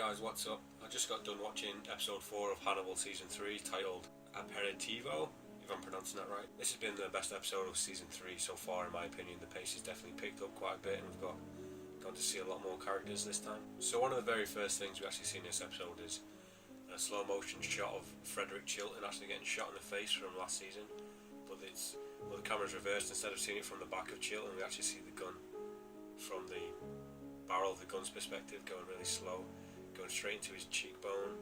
guys, what's up? I just got done watching episode 4 of Hannibal season 3 titled Aperitivo, if I'm pronouncing that right. This has been the best episode of season 3 so far in my opinion. The pace has definitely picked up quite a bit and we've got to see a lot more characters this time. So one of the very first things we actually see in this episode is a slow motion shot of Frederick Chilton actually getting shot in the face from last season. But the camera's reversed. Instead of seeing it from the back of Chilton, we actually see the gun from the barrel of the gun's perspective, going really slow, going straight into his cheekbone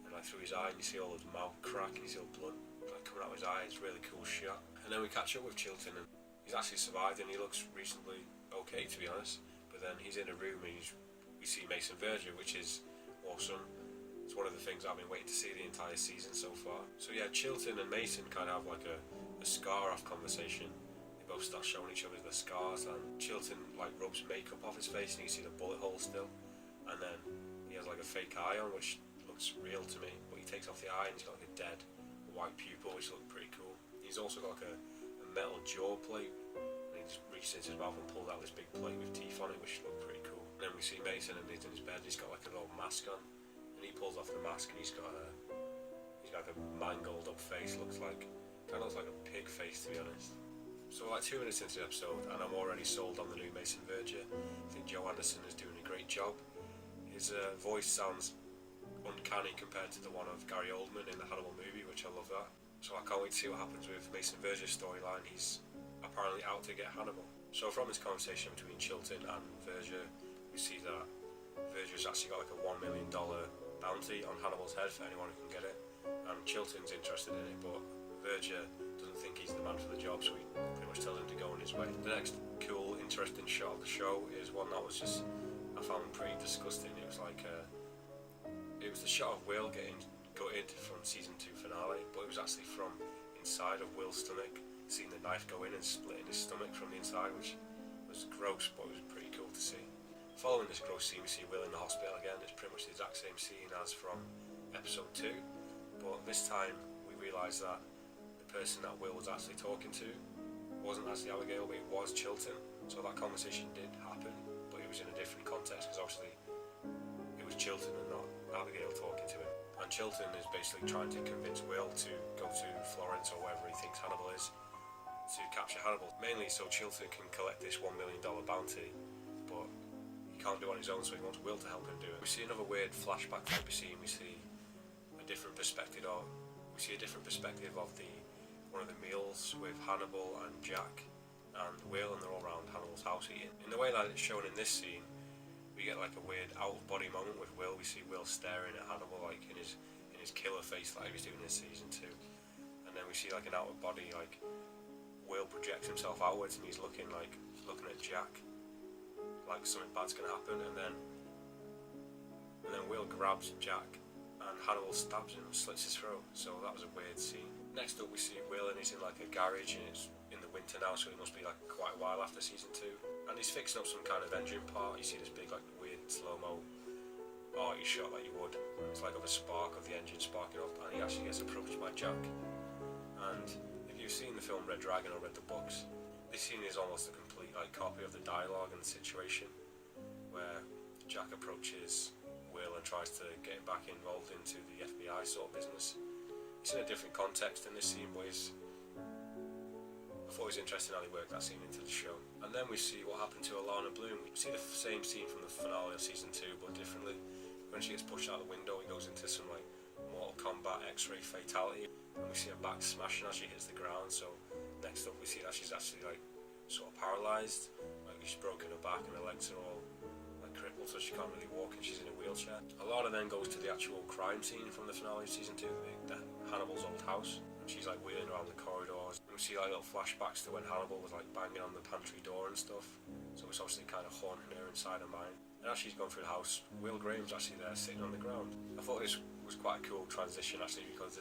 and like through his eye, and you see all his mouth crack and you see all blood like coming out of his eye. It's a really cool shot. And then we catch up with Chilton and he's actually survived and he looks reasonably okay, to be honest. But then he's in a room and we see Mason Verger, which is awesome. It's one of the things I've been waiting to see the entire season so far. So yeah, Chilton and Mason kind of have like a scar-off conversation. They both start showing each other the scars, and Chilton like rubs makeup off his face and you can see the bullet hole still. And then he has like a fake eye on, which looks real to me, but he takes off the eye and he's got like a dead white pupil, which looks pretty cool. He's also got like a metal jaw plate, and he just reaches into his mouth and pulls out this big plate with teeth on it, which looks pretty cool. And then we see Mason and he's in his bed, he's got like a little mask on, and he pulls off the mask and he's got like a mangled up face, kind of looks like a pig face, to be honest. So we're like 2 minutes into the episode and I'm already sold on the new Mason Verger. I think Joe Anderson is doing a great job. His voice sounds uncanny compared to the one of Gary Oldman in the Hannibal movie, which I love that. So I can't wait to see what happens with Mason Verger's storyline. He's apparently out to get Hannibal. So from this conversation between Chilton and Verger, we see that Verger's actually got like a $1 million bounty on Hannibal's head for anyone who can get it. And Chilton's interested in it, but Verger doesn't think he's the man for the job, so he pretty much tells him to go on his way. The next cool, interesting shot of the show is one that was just, I found pretty disgusting. It was like it was the shot of Will getting gutted from season 2 finale, but it was actually from inside of Will's stomach, seeing the knife go in and splitting his stomach from the inside, which was gross, but it was pretty cool to see. Following this gross scene, we see Will in the hospital again. It's pretty much the exact same scene as from episode 2, but this time we realise that the person that Will was actually talking to wasn't actually Abigail, but it was Chilton. So that conversation did happen, but it was in a different context, because obviously it was Chilton and not Abigail talking to him. And Chilton is basically trying to convince Will to go to Florence or wherever he thinks Hannibal is to capture Hannibal, mainly so Chilton can collect this $1 million bounty, but he can't do it on his own, so he wants Will to help him do it. We see another weird flashback type of scene. We see a different perspective of one of the meals with Hannibal and Jack and Will, and they're all around Hannibal's house eating. In the way that it's shown in this scene, we get like a weird out-of-body moment with Will. We see Will staring at Hannibal like in his killer face like he was doing in season 2, and then we see like an out-of-body, like Will projects himself outwards and he's looking at Jack like something bad's gonna happen, and then Will grabs Jack and Hannibal stabs him and slits his throat. So that was a weird scene. Next up we see Will, and he's in like a garage, and it's in the winter now, so it must be like quite a while after season 2, and he's fixing up some kind of engine part. You see this big like weird slow-mo arty shot like you would. It's like of a spark of the engine sparking up, and he actually gets approached by Jack. And if you've seen the film Red Dragon or read the books, this scene is almost a complete like copy of the dialogue and the situation, where Jack approaches Will and tries to get him back involved into the FBI sort of business. It's in a different context in this scene, but I thought it was interesting how they worked that scene into the show. And then we see what happened to Alana Bloom. We see the same scene from the finale of season 2, but differently. When she gets pushed out the window, it goes into some like Mortal Kombat X-ray fatality, and we see her back smashing as she hits the ground. So next up we see that she's actually like sort of paralysed, like she's broken her back and her legs are all crippled, so she can't really walk and she's in a wheelchair. Alana then goes to the actual crime scene from the finale of season 2, the Hannibal's old house, and she's like wheeling around the corridors, and we see like little flashbacks to when Hannibal was like banging on the pantry door and stuff, so it's obviously kind of haunting her inside her mind. And as she's gone through the house, Will Graham's actually there sitting on the ground. I thought this was quite a cool transition actually, because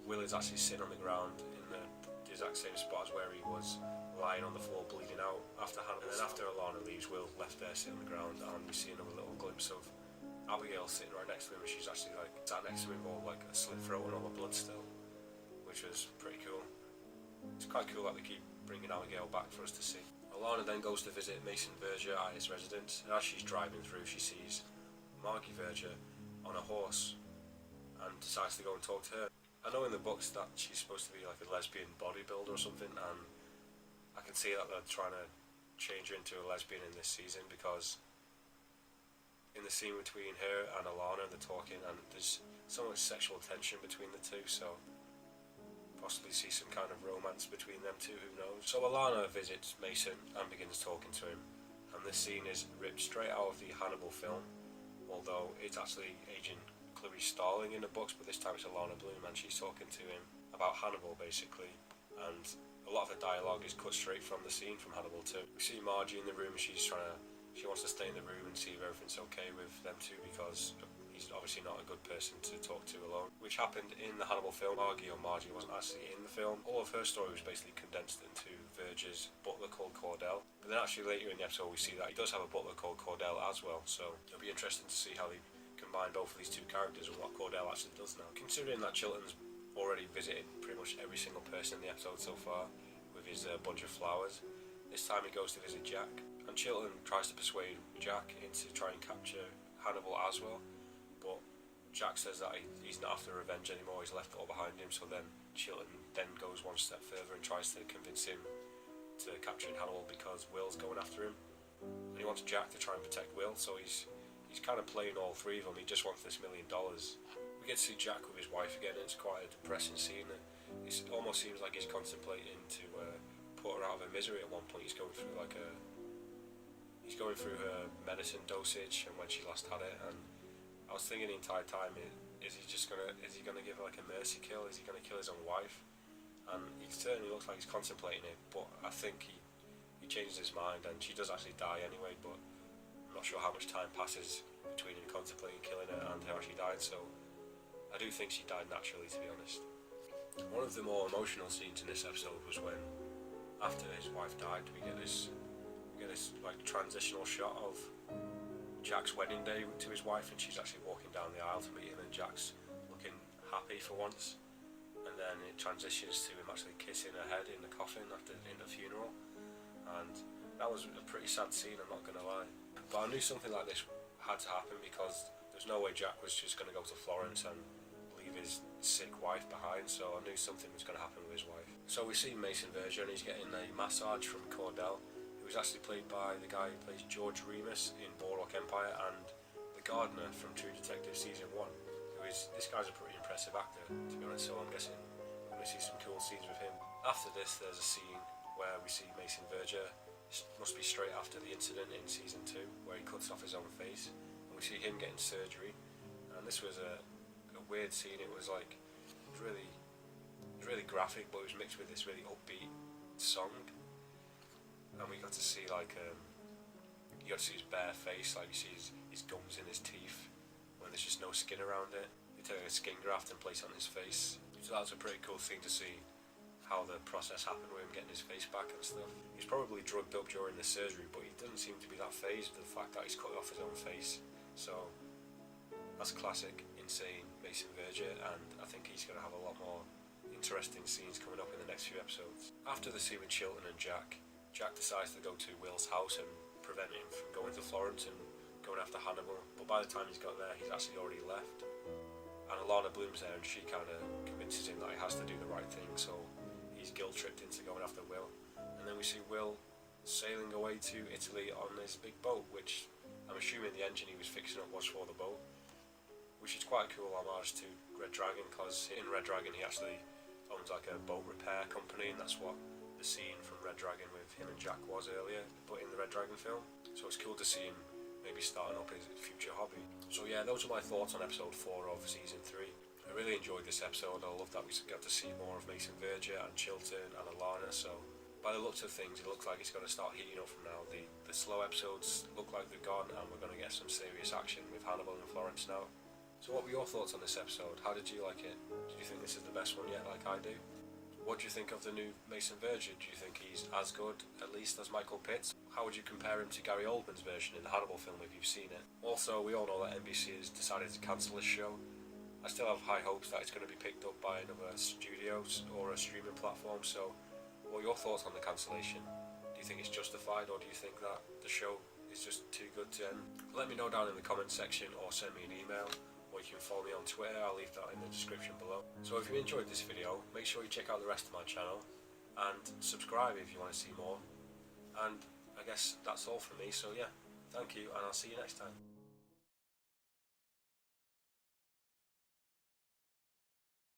Will is actually sitting on the ground in the exact same spot as where he was lying on the floor bleeding out after Hannibal. And then after Alana leaves, Will left there sitting on the ground, and we see another little glimpse of Abigail sitting right next to him, and she's actually like sat next to him with like a slit throat and all the blood still, which was pretty cool. It's quite cool that they keep bringing Abigail back for us to see. Alana then goes to visit Mason Verger at his residence, and as she's driving through she sees Margie Verger on a horse and decides to go and talk to her. I know in the books that she's supposed to be like a lesbian bodybuilder or something, and I can see that they're trying to change her into a lesbian in this season, because in the scene between her and Alana, they're talking and there's so much sexual tension between the two, so possibly see some kind of romance between them two, who knows. So Alana visits Mason and begins talking to him, and this scene is ripped straight out of the Hannibal film, although it's actually Agent Clarice Starling in the books, but this time it's Alana Bloom, and she's talking to him about Hannibal basically, and a lot of the dialogue is cut straight from the scene from Hannibal 2. We see Margie in the room. She wants to stay in the room and see if everything's okay with them two, because he's obviously not a good person to talk to alone, which happened in the Hannibal film. Margie wasn't actually in the film. All of her story was basically condensed into Verger's butler called Cordell, but then actually later in the episode we see that he does have a butler called Cordell as well, so it'll be interesting to see how they combine both of these two characters and what Cordell actually does now. Considering that Chilton's already visited pretty much every single person in the episode so far with his bunch of flowers, this time he goes to visit Jack, and Chilton tries to persuade Jack into trying to capture Hannibal as well, but Jack says that he's not after revenge anymore, he's left it all behind him. So then Chilton then goes one step further and tries to convince him to capturing Hannibal because Will's going after him, and he wants Jack to try and protect Will, so he's kind of playing all three of them. He just wants this $1 million. We get to see Jack with his wife again, and it's quite a depressing scene. It almost seems like he's contemplating to put her out of her misery. At one point he's going through her medicine dosage and when she last had it, and I was thinking the entire time, is he gonna give her like a mercy kill? Is he gonna kill his own wife? And he certainly looks like he's contemplating it, but I think he changes his mind and she does actually die anyway, but I'm not sure how much time passes between him contemplating killing her and her actually dying, so I do think she died naturally, to be honest. One of the more emotional scenes in this episode was when, after his wife died, we get this like transitional shot of Jack's wedding day to his wife, and she's actually walking down the aisle to meet him, and Jack's looking happy for once, and then it transitions to him actually kissing her head in the coffin in the funeral, and that was a pretty sad scene, I'm not gonna lie. But I knew something like this had to happen, because there's no way Jack was just gonna go to Florence and leave his sick wife behind, so I knew something was gonna happen with his wife. So we see Mason Verger, and he's getting a massage from Cordell, who was actually played by the guy who plays George Remus in Boardwalk Empire, and the gardener from True Detective Season 1, this guy's a pretty impressive actor, to be honest, so I'm guessing we're going to see some cool scenes with him. After this, there's a scene where we see Mason Verger, must be straight after the incident in Season 2, where he cuts off his own face, and we see him getting surgery, and this was a weird scene. It was really graphic, but it was mixed with this really upbeat song. And we got to see you got to see his bare face, like you see his gums in his teeth when there's just no skin around it. They take a skin graft and place it on his face. So that was a pretty cool thing to see how the process happened with him getting his face back and stuff. He's probably drugged up during the surgery, but he doesn't seem to be that fazed with the fact that he's cut off his own face. So that's classic, insane Mason Verger, and I think he's going to have a lot more interesting scenes coming up in the next few episodes. After the scene with Chilton and Jack decides to go to Will's house and prevent him from going to Florence and going after Hannibal, but by the time he's got there, he's actually already left. And Alana Bloom's there, and she kind of convinces him that he has to do the right thing, so he's guilt-tripped into going after Will. And then we see Will sailing away to Italy on his big boat, which I'm assuming the engine he was fixing up was for the boat, which is quite a cool homage to Red Dragon, because in Red Dragon he actually owns like a boat repair company, and that's what the scene from Red Dragon with him and Jack was earlier, but in the Red Dragon film. So it's cool to see him maybe starting up his future hobby. So yeah, those are my thoughts on episode 4 of season 3. I really enjoyed this episode. I love that we got to see more of Mason Verger and Chilton and Alana, so by the looks of things it looks like it's going to start heating up from now. The slow episodes look like they're gone, and we're going to get some serious action with Hannibal and Florence now. So what were your thoughts on this episode? How did you like it? Did you think this is the best one yet, like I do? What do you think of the new Mason Verger? Do you think he's as good, at least, as Michael Pitts? How would you compare him to Gary Oldman's version in the Hannibal film if you've seen it? Also, we all know that NBC has decided to cancel this show. I still have high hopes that it's going to be picked up by another studio or a streaming platform, so what are your thoughts on the cancellation? Do you think it's justified, or do you think that the show is just too good to end. Let me know down in the comments section or send me an email, or you can follow me on Twitter. I'll leave that in the description below. So if you enjoyed this video, make sure you check out the rest of my channel and subscribe if you want to see more. And I guess that's all from me, so yeah, thank you, and I'll see you next time.